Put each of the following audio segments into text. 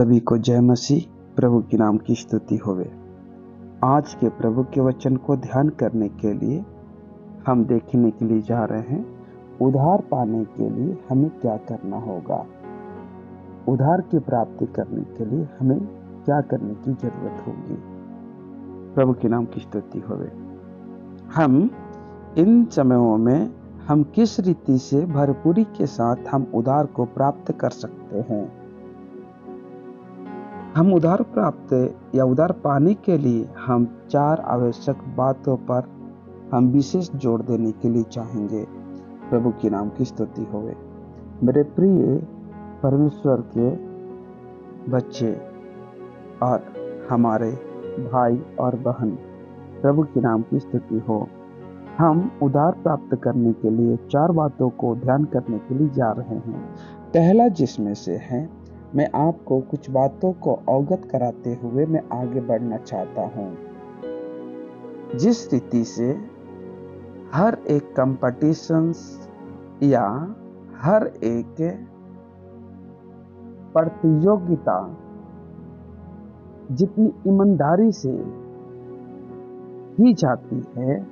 सभी को जय मसीह। प्रभु के नाम की स्तुति होवे। आज के प्रभु के वचन को ध्यान करने के लिए हम देखने के लिए जा रहे हैं, उद्धार पाने के लिए हमें क्या करना होगा। उद्धार की प्राप्ति करने के लिए हमें क्या करने की जरूरत होगी। प्रभु के नाम की स्तुति होवे। हम इन समयों में हम किस रीति से भरपूरी के साथ हम उद्धार को प्राप्त कर सकते हैं। हम उद्धार प्राप्त या उद्धार पाने के लिए हम 4 आवश्यक बातों पर हम विशेष जोर देने के लिए चाहेंगे। प्रभु के नाम की स्तुति होवे। मेरे प्रिय परमेश्वर के बच्चे और हमारे भाई और बहन, प्रभु के नाम की स्तुति हो। हम उद्धार प्राप्त करने के लिए 4 बातों को ध्यान करने के लिए जा रहे हैं। पहला जिसमें से है, मैं आपको कुछ बातों को अवगत कराते हुए मैं आगे बढ़ना चाहता हूं। जिस रीति से हर एक कंपटीशंस या हर एक प्रतियोगिता जितनी ईमानदारी से की जाती है,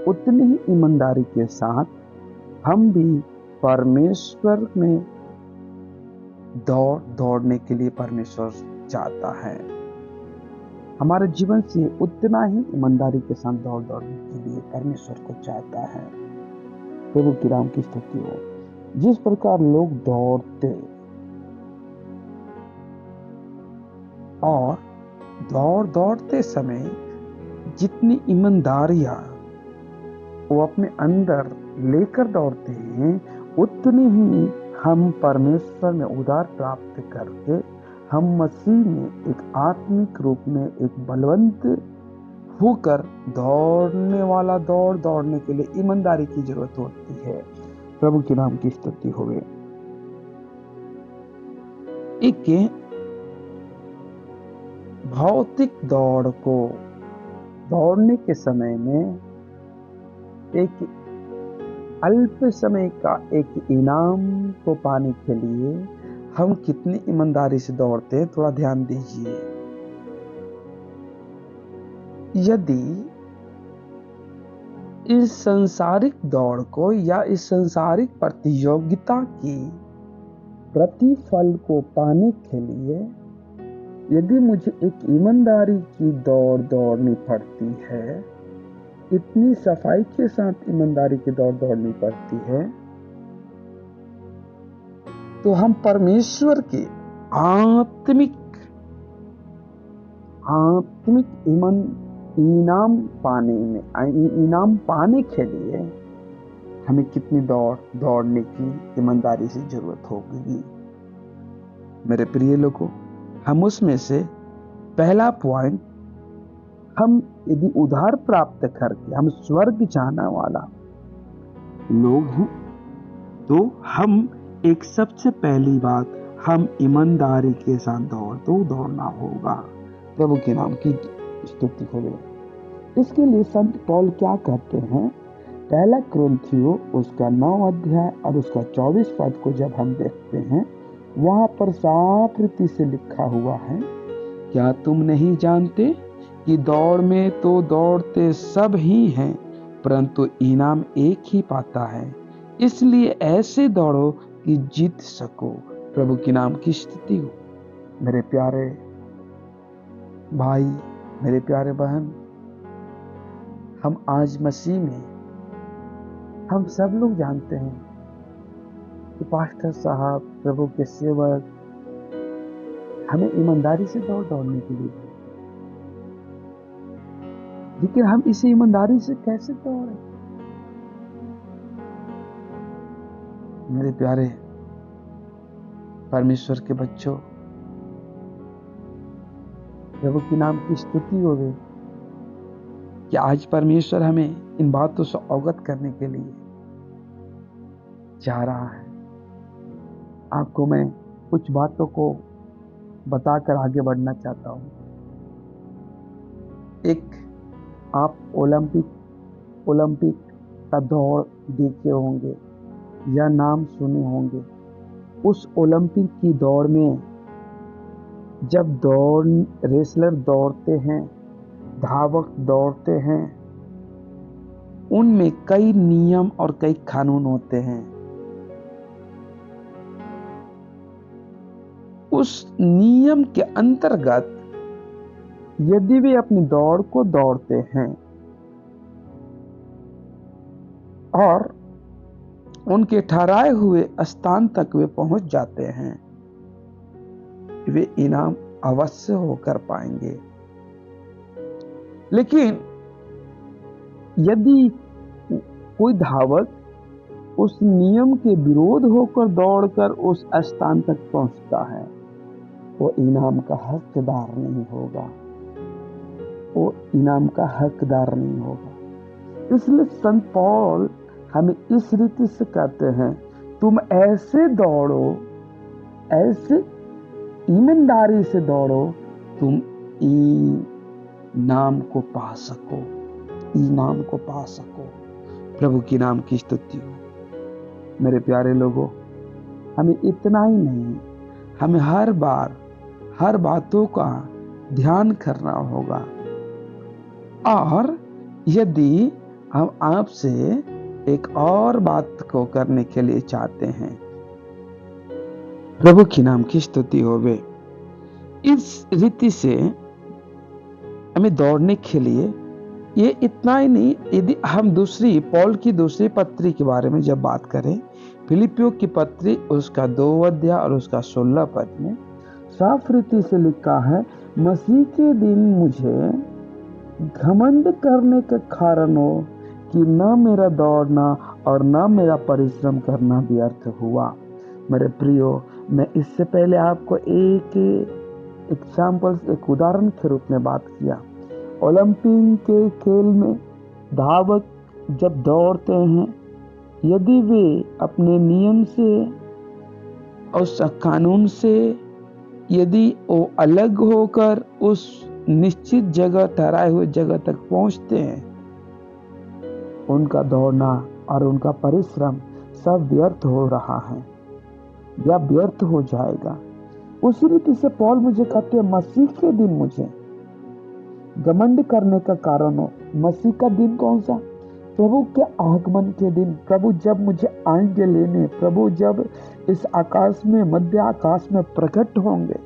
उतनी ही ईमानदारी के साथ हम भी परमेश्वर में दौड़ने के लिए परमेश्वर चाहता है। हमारे जीवन से उतना ही ईमानदारी के साथ दौड़ने के लिए परमेश्वर को चाहता है। प्रभु की नाम की स्तुति हो। जिस प्रकार लोग दौड़ते और दौड़ते समय जितनी ईमानदारियां वो अपने अंदर लेकर दौड़ते हैं, उतनी ही हम परमेश्वर में उद्धार प्राप्त करके हम मसीह में एक आत्मिक रूप में एक बलवंत होकर दौड़ने के लिए ईमानदारी की जरूरत होती है। प्रभु के नाम की स्तुति होवे। एक भौतिक दौड़ को दौड़ने के समय में एक अल्प समय का एक इनाम को पाने के लिए हम कितनी ईमानदारी से दौड़ते हैं, थोड़ा ध्यान दीजिए। यदि इस सांसारिक दौड़ को या इस सांसारिक प्रतियोगिता की प्रतिफल को पाने के लिए यदि मुझे एक ईमानदारी की दौड़ दौड़नी पड़ती है, इतनी सफाई के साथ ईमानदारी की दौड़ दौड़नी पड़ती है, तो हम परमेश्वर के आत्मिक इनाम पाने के लिए हमें कितनी दौड़ने की ईमानदारी से जरूरत होगी। मेरे प्रिय लोगों, हम उसमें से पहला पॉइंट, हम यदि उद्धार प्राप्त करके हम स्वर्ग जाने वाला लोग हैं, तो हम एक सबसे पहली बात, हम ईमानदारी के साथ दौड़ना होगा। प्रभु के नाम की स्तुति हो। इसके लिए संत पौल क्या कहते हैं, पहला कुरिन्थियों उसका 9 अध्याय और उसका 24 पद को जब हम देखते हैं, वहां पर साफ रीति से लिखा हुआ है, क्या तुम नहीं जानते कि दौड़ में तो दौड़ते सब ही हैं, परंतु इनाम एक ही पाता है। इसलिए ऐसे दौड़ो कि जीत सको। प्रभु के नाम की स्तुति हो। मेरे प्यारे भाई, मेरे प्यारे बहन, हम आज मसीह में हम सब लोग जानते हैं कि पास्टर साहब, प्रभु के सेवक हमें ईमानदारी से दौड़ने के लिए, लेकिन हम इसे ईमानदारी से कैसे दौड़े। मेरे प्यारे परमेश्वर के बच्चों, प्रभु के नाम की स्तुति हो गई कि आज परमेश्वर हमें इन बातों से अवगत करने के लिए चाह रहा है। आपको मैं कुछ बातों को बताकर आगे बढ़ना चाहता हूं। एक आप ओलंपिक का दौड़ देखे होंगे या नाम सुने होंगे। उस ओलंपिक की दौड़ में जब रेसलर दौड़ते हैं, धावक दौड़ते हैं, उनमें कई नियम और कई कानून होते हैं। उस नियम के अंतर्गत यदि वे अपनी दौड़ को दौड़ते हैं और उनके ठहराए हुए स्थान तक वे पहुंच जाते हैं, वे इनाम अवश्य होकर पाएंगे। लेकिन यदि कोई धावक उस नियम के विरोध होकर दौड़कर उस स्थान तक पहुंचता है, वो इनाम का हकदार नहीं होगा, वो इनाम का हकदार नहीं होगा। इसलिए संत पौल हमें इस रीति से कहते हैं, तुम ऐसे दौड़ो, ऐसे ईमानदारी से दौड़ो, तुम इनाम को पा सको, इनाम को पा सको। प्रभु की नाम की स्तुति हो। मेरे प्यारे लोगों, हमें इतना ही नहीं, हमें हर बार हर बातों का ध्यान करना होगा। और यदि हम आपसे एक और बात को करने के लिए चाहते हैं, प्रभु की नाम की स्तुति होवे, इस रीति से हमें दौड़ने के लिए ये इतना ही नहीं, यदि हम पौल की दूसरी पत्री के बारे में जब बात करें, फिलिपियों की पत्री उसका 2 अध्याय और उसका 16 पद में साफ रीति से लिखा है, मसीह के दिन मुझे घमंड करने का कारण हो कि न मेरा दौड़ना और न मेरा परिश्रम करना व्यर्थ हुआ। मेरे प्रियो, मैं इससे पहले आपको एक एग्जाम्पल, एक उदाहरण के रूप में बात किया। ओलंपिक के खेल में धावक जब दौड़ते हैं, यदि वे अपने नियम से और कानून से यदि वो अलग होकर उस निश्चित जगह, ठहराए हुए जगह तक पहुंचते हैं, उनका दौड़ना और उनका परिश्रम सब व्यर्थ हो रहा है या व्यर्थ हो जाएगा। उसी रीति से पौल मुझे कहते हैं, मसीह के दिन मुझे घमंड करने का कारण हो। मसीह का दिन कौन सा? प्रभु के आगमन के दिन, प्रभु जब मुझे आएंगे लेने, प्रभु जब इस आकाश में, मध्य आकाश में प्रकट होंगे,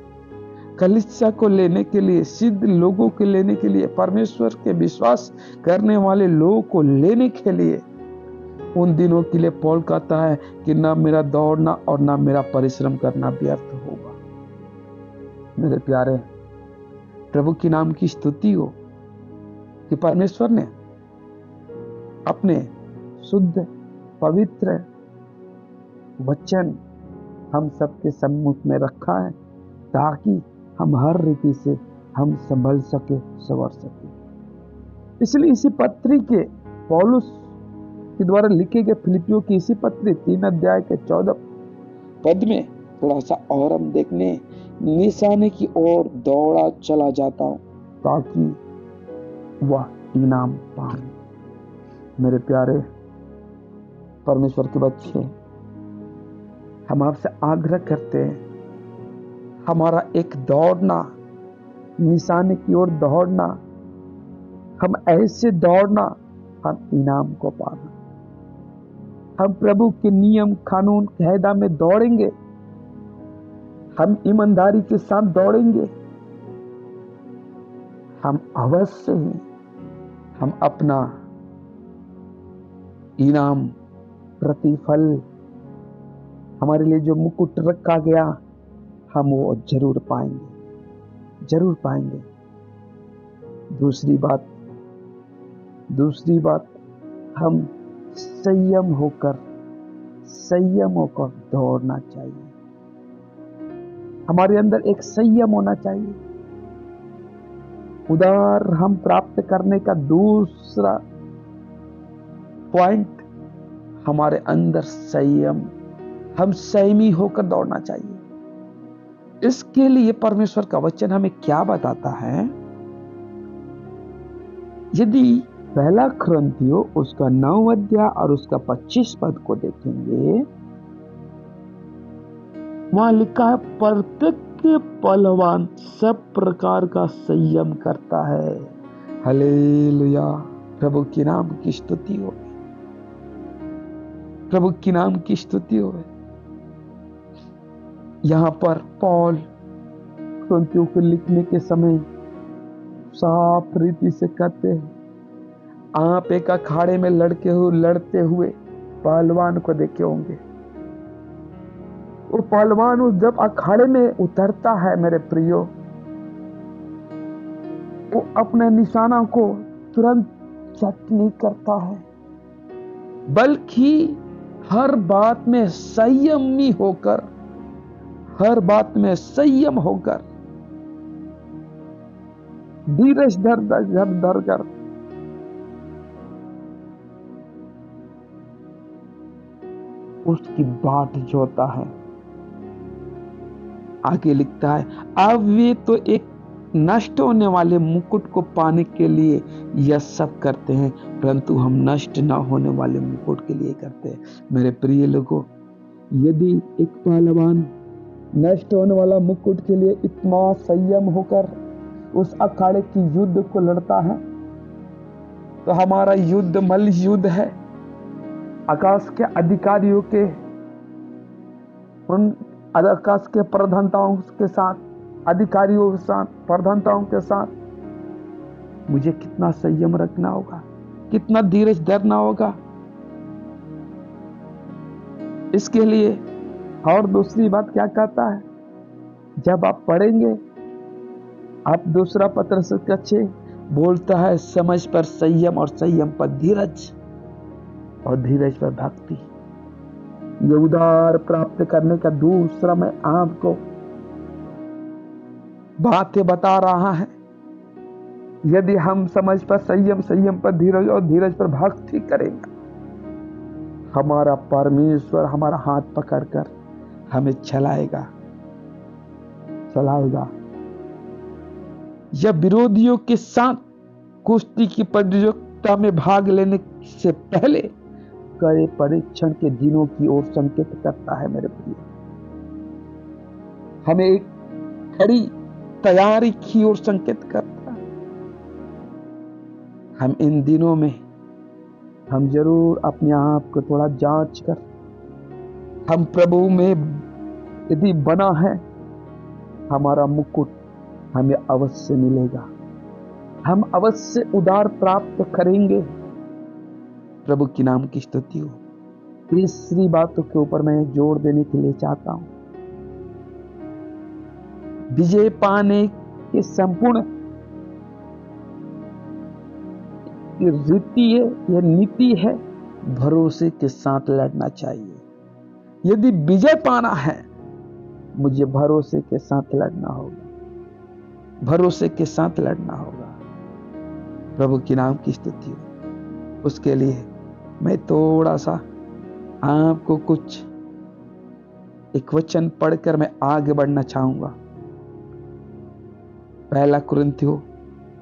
कलीसिया को लेने के लिए, सिद्ध लोगों को लेने के लिए, परमेश्वर के विश्वास करने वाले लोगों को लेने के लिए, उन दिनों के लिए पौल कहता है कि ना मेरा दौड़ना और ना मेरा परिश्रम करना व्यर्थ होगा। मेरे प्यारे, प्रभु की नाम की स्तुति हो कि परमेश्वर ने अपने शुद्ध पवित्र वचन हम सबके सम्मुख में रखा है, ताकि हम हर रीति से हम संभल सके, संवर सके। इसलिए इसी पत्री के पौलुस के द्वारा लिखे गए फिलिपियों की इसी पत्री 3 अध्याय के 14 पद में थोड़ा सा और हम देखने, निशाने की ओर दौड़ा चला जाता हूं ताकि वह इनाम पाए। मेरे प्यारे परमेश्वर के बच्चे, हम आपसे आग्रह करते हैं, हमारा एक दौड़ना, निशाने की ओर दौड़ना, हम ऐसे दौड़ना, हम इनाम को पाना। हम प्रभु के नियम, कानून, कायदा में दौड़ेंगे, हम ईमानदारी के साथ दौड़ेंगे, हम अवश्य ही हम अपना इनाम, प्रतिफल, हमारे लिए जो मुकुट रखा गया, हम वो जरूर पाएंगे, जरूर पाएंगे। दूसरी बात, हम संयम होकर दौड़ना चाहिए। हमारे अंदर एक संयम होना चाहिए। उधर हम प्राप्त करने का दूसरा पॉइंट, हमारे अंदर संयम, हम संयमी होकर दौड़ना चाहिए। इसके लिए परमेश्वर का वचन हमें क्या बताता है? यदि पहला कुरिन्थियों उसका 9 अध्याय और उसका 25 पद को देखेंगे, वहां लिखा है, प्रत्येक के पहलवान सब प्रकार का संयम करता है। हालेलुया। प्रभु के नाम की स्तुति हो, प्रभु के नाम की स्तुति हो। यहाँ पर पौल कुरिन्थियों को लिखने के समय साफ रीति से कहते हैं, आप एक अखाड़े में लड़ते हुए पहलवान को देखे होंगे। वो पहलवान जब अखाड़े में उतरता है मेरे प्रियो, वो अपने निशाना को तुरंत सेट नहीं करता है, बल्कि हर बात में संयमी होकर, हर बात में संयम होकर, धीरज धर कर उसकी बाट जोता है। आगे लिखता है, अब वे तो एक नष्ट होने वाले मुकुट को पाने के लिए यह सब करते हैं, परंतु हम नष्ट ना होने वाले मुकुट के लिए करते हैं। मेरे प्रिय लोगों, यदि एक पहलवान नष्ट होने वाला मुकुट के लिए इतना संयम होकर उस अखाड़े की युद्ध को लड़ता है, तो हमारा युद्ध मल्ल युद्ध है। आकाश के अधिकारियों के, उन आकाश के प्रधानताओं के साथ, अधिकारियों के साथ, प्रधानताओं के साथ मुझे कितना संयम रखना होगा, कितना धीरज धरना होगा। इसके लिए और दूसरी बात क्या कहता है, जब आप पढ़ेंगे, आप दूसरा पत्र से अच्छे बोलता है, समझ पर संयम और संयम पर धीरज और धीरज पर भक्ति। ये उदार प्राप्त करने का दूसरा मैं आपको बातें बता रहा है। यदि हम समझ पर संयम, संयम पर धीरज और धीरज पर भक्ति करेंगे, हमारा परमेश्वर हमारा हाथ पकड़कर हमें चलाएगा। यह विरोधियों के साथ कुश्ती की प्रतियोगिता में भाग लेने से पहले कड़े परीक्षण के दिनों की ओर संकेत करता है। मेरे प्रिय, हमें एक खड़ी तैयारी की ओर संकेत करता है। हम इन दिनों में हम जरूर अपने आप को थोड़ा जांच कर, हम प्रभु में यदि बना है, हमारा मुकुट हमें अवश्य मिलेगा, हम अवश्य उदार प्राप्त करेंगे। प्रभु की नाम की स्तुति हो। तीसरी बातों के ऊपर मैं जोर देने के लिए चाहता हूं। विजय पाने के संपूर्ण रीति है, यह नीति है, भरोसे के साथ लड़ना चाहिए। यदि विजय पाना है, मुझे भरोसे के साथ लड़ना होगा, भरोसे के साथ लड़ना होगा। प्रभु के नाम की स्तुति हो। उसके लिए मैं थोड़ा सा आपको कुछ एक वचन पढ़कर मैं आगे बढ़ना चाहूंगा। पहला कुरिन्थियों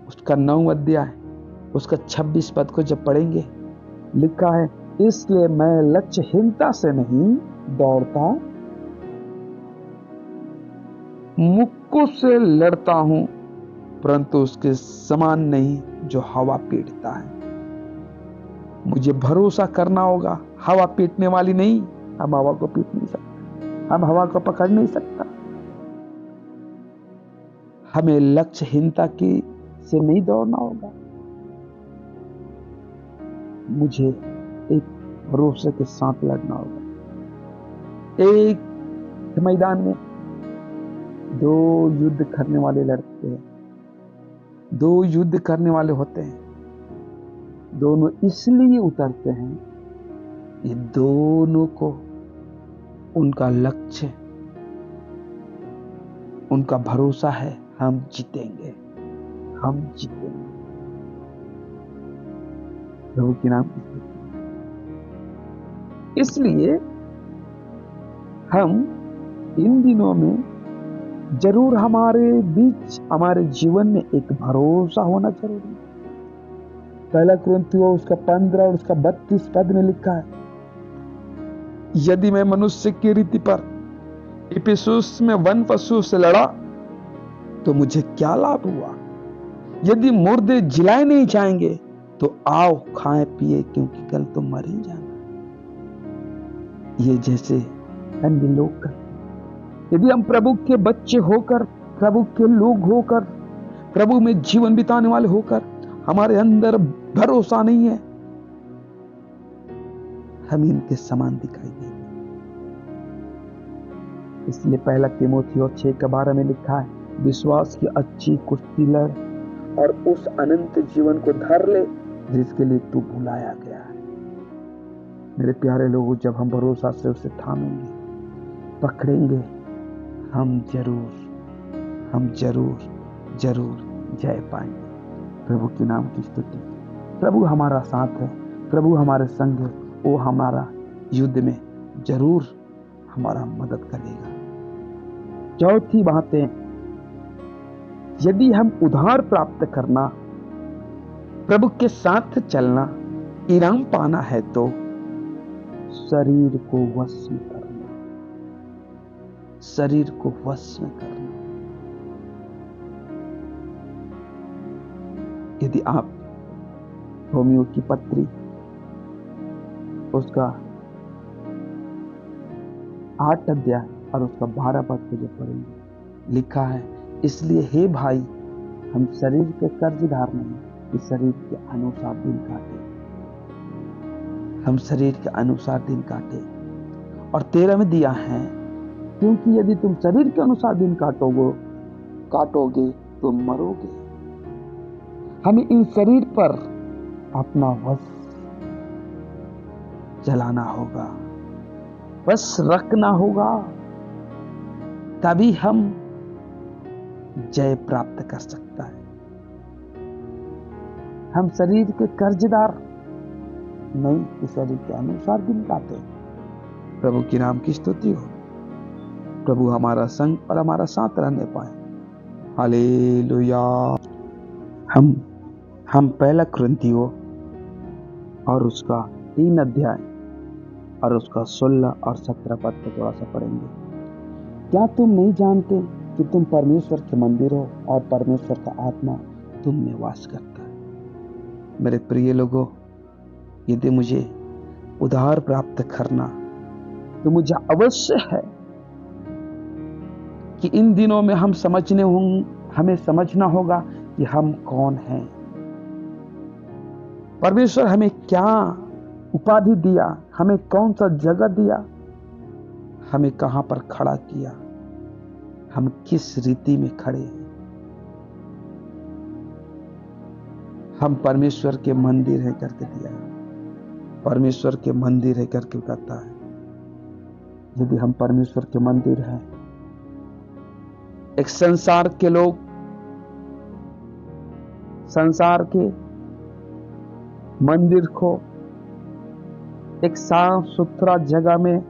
उसका 9 अध्याय उसका 26 पद को जब पढ़ेंगे, लिखा है, इसलिए मैं लक्ष्यहीनता से नहीं दौड़ता, मुक्कों से लड़ता हूं, परंतु उसके समान नहीं जो हवा पीटता है। मुझे भरोसा करना होगा, हवा पीटने वाली नहीं। हम हवा को पीट नहीं सकते, हम हवा को पकड़ नहीं सकता। हमें लक्ष्यहीनता की से नहीं दौड़ना होगा, मुझे एक भरोसे के साथ लड़ना होगा। एक मैदान में 2 युद्ध करने वाले लड़ते हैं, 2 युद्ध करने वाले होते हैं। दोनों इसलिए उतरते हैं, ये दोनों को उनका लक्ष्य, उनका भरोसा है, हम जीतेंगे, हम जीतेंगे। प्रभु के नाम की। इसलिए हम इन दिनों में जरूर हमारे बीच, हमारे जीवन में एक भरोसा होना जरूरी है। पहला कुरिन्थियों उसका 15 और उसका 32 पद में लिखा है, यदि मैं मनुष्य की रीति पर इफिसुस में वन पशु से लड़ा तो मुझे क्या लाभ हुआ? यदि मुर्दे जिलाए नहीं जाएंगे तो आओ खाएं पिए, क्योंकि कल तो मर ही जाना। ये जैसे अन्य लोग करते। यदि हम प्रभु के बच्चे होकर, प्रभु के लोग होकर, प्रभु में जीवन बिताने वाले होकर हमारे अंदर भरोसा नहीं है, हम इनके समान दिखाई देंगे। इसलिए पहला तीमुथियुस 6:12 में लिखा है, विश्वास की अच्छी कुश्ती लड़ और उस अनंत जीवन को धर ले जिसके लिए तू बुलाया गया है। मेरे प्यारे लोगों, जब हम भरोसा से उसे थामेंगे, पकड़ेंगे, हम जरूर जय पाएंगे। प्रभु के नाम की स्तुति। प्रभु हमारा साथ है, प्रभु हमारे संग है, वो हमारा युद्ध में जरूर हमारा मदद करेगा। चौथी बात है, यदि हम उधार प्राप्त करना, प्रभु के साथ चलना, इनाम पाना है तो शरीर को वश में करना, शरीर को वश में करना। यदि आप रोमियो की पत्री उसका 8 अध्याय और उसका 12 पद को जब पढ़ेंगे, लिखा है, इसलिए हे भाई, हम शरीर के कर्जदार नहीं कि शरीर के अनुसार दिन काटे। हम शरीर के अनुसार दिन काटे। और 13 में दिया है, क्योंकि यदि तुम शरीर के अनुसार दिन काटोगे तो मरोगे। हमें इन शरीर पर अपना वश चलाना होगा, वश रखना होगा, तभी हम जय प्राप्त कर सकता है। हम शरीर के कर्जदार नहीं कि शरीर के अनुसार दिन काटे। प्रभु के नाम की स्तुति हो। प्रभु हमारा संग और हमारा साथ रहने पाए। हालेलुया। हम पहला कुरिन्थियों और उसका 3 अध्याय और उसका 16 और 17 पद को थोड़ा सा पढ़ेंगे। क्या तुम नहीं जानते कि तुम परमेश्वर के मंदिर हो और परमेश्वर का आत्मा तुम में वास करता है? मेरे प्रिय लोगों, यदि मुझे उधार प्राप्त करना, तो मुझे अवश्य है कि इन दिनों में हमें समझना होगा कि हम कौन हैं। परमेश्वर हमें क्या उपाधि दिया, हमें कौन सा जगह दिया, हमें कहां पर खड़ा किया, हम किस रीति में खड़े हैं। हम परमेश्वर के मंदिर है करके दिया है, परमेश्वर के मंदिर है करके कहता है। यदि हम परमेश्वर के मंदिर हैं, एक संसार के लोग संसार के मंदिर को एक साफ सुथरा जगह में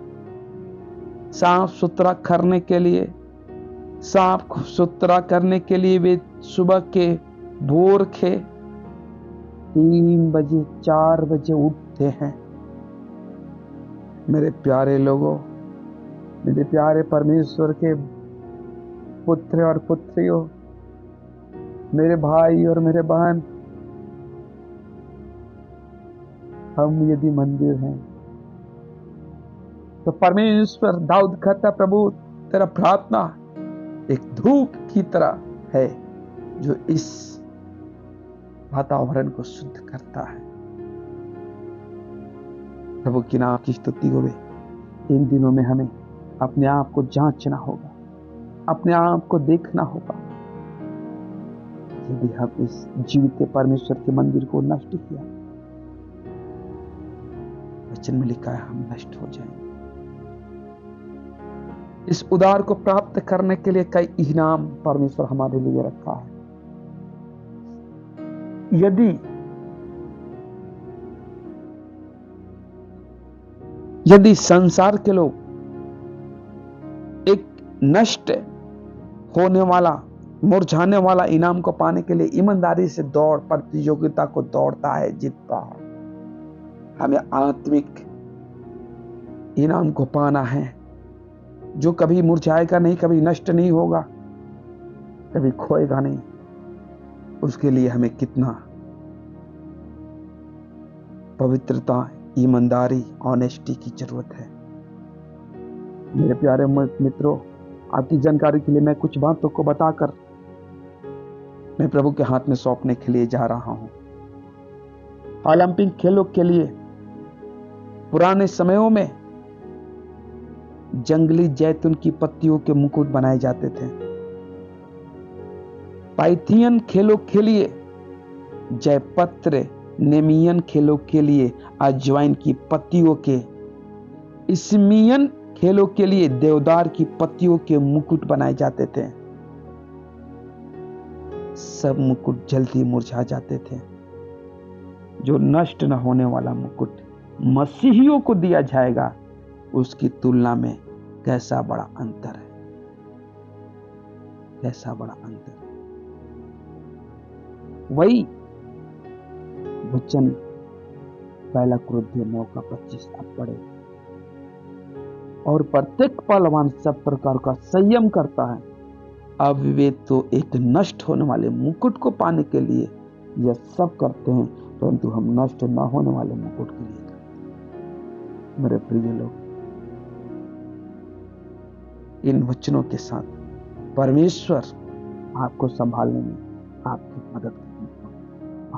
साफ सुथरा करने के लिए, साफ सुथरा करने के लिए वे सुबह के भोर के 3 बजे 4 बजे उठते हैं। मेरे प्यारे लोगों, मेरे प्यारे परमेश्वर के पुत्र और पुत्रियों, मेरे भाई और मेरे बहन, हम यदि मंदिर हैं तो परमेश्वर, दाऊद कहता, प्रभु तेरा प्रार्थना एक धूप की तरह है जो इस वातावरण को शुद्ध करता है। प्रभु की नाम की स्तुति होवे। इन दिनों में हमें अपने आप को जांचना होगा, अपने आप को देखना होगा। यदि हम इस जीवित परमेश्वर के मंदिर को नष्ट किया, वचन में लिखा है हम नष्ट हो जाएंगे। इस उदार को प्राप्त करने के लिए कई इनाम परमेश्वर हमारे लिए रखा है। यदि संसार के लोग एक नष्ट होने वाला, मुरझाने वाला इनाम को पाने के लिए ईमानदारी से प्रतियोगिता को दौड़ता है, जीतता है, हमें आत्मिक इनाम को पाना है जो कभी मुरझाएगा नहीं, कभी नष्ट नहीं होगा, कभी खोएगा नहीं, उसके लिए हमें कितना पवित्रता, ईमानदारी, ऑनेस्टी की जरूरत है। मेरे प्यारे मित्रों, आपकी जानकारी के लिए मैं कुछ बातों को बताकर मैं प्रभु के हाथ में सौंपने के लिए जा रहा हूं। ओलंपिक खेलों के लिए पुराने समयों में जंगली जैतून की पत्तियों के मुकुट बनाए जाते थे। पाइथियन खेलों के लिए जयपत्र, नेमियन खेलों के लिए अजवाइन की पत्तियों के, इस्मियन खेलों के लिए देवदार की पत्तियों के मुकुट बनाए जाते थे। सब मुकुट जल्दी मुरझा जाते थे। जो नष्ट न होने वाला मुकुट मसीहियों को दिया जाएगा, उसकी तुलना में कैसा बड़ा अंतर है, कैसा बड़ा अंतर है। वही वचन पहला कुरिन्थियों 9:25 आप पढ़े। और प्रत्येक पहलवान सब प्रकार का संयम करता है। अब वे तो एक नष्ट होने वाले मुकुट को पाने के लिए यह सब करते हैं, परंतु हम नष्ट न होने वाले मुकुट के लिए करते हैं। मेरे प्रिय लोग, इन वचनों के साथ परमेश्वर आपको संभालने में आपकी मदद करेंगे।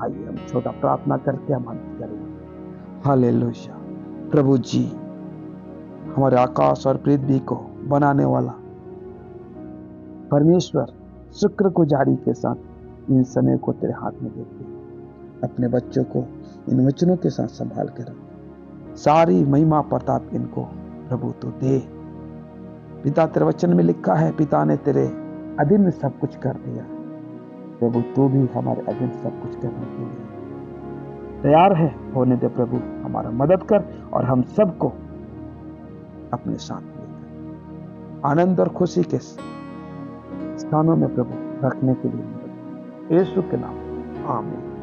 आइए हम छोटा प्रार्थना करके हम मदद करेंगे। हालेलुया। प्रभु जी, हमारे आकाश और पृथ्वी को बनाने वाला परमेश्वर, शुक्रगुजारी के साथ इन समय को तेरे हाथ में देते हैं। अपने बच्चों को इन वचनों के साथ संभाल के रख। सारी महिमा प्रताप इनको प्रभु तो दे। पिता, तेरे वचन में लिखा है, पिता ने तेरे अधीन में सब कुछ कर दिया। प्रभु, तू भी हमारे अधीन सब कुछ करने के लिए तैयार है। होने दे प्रभु, हमारा मदद कर और हम सबको अपने साथ लेकर आनंद और खुशी के स्थानों में प्रभु रखने के लिए मदद। यीशु के नाम, आमीन।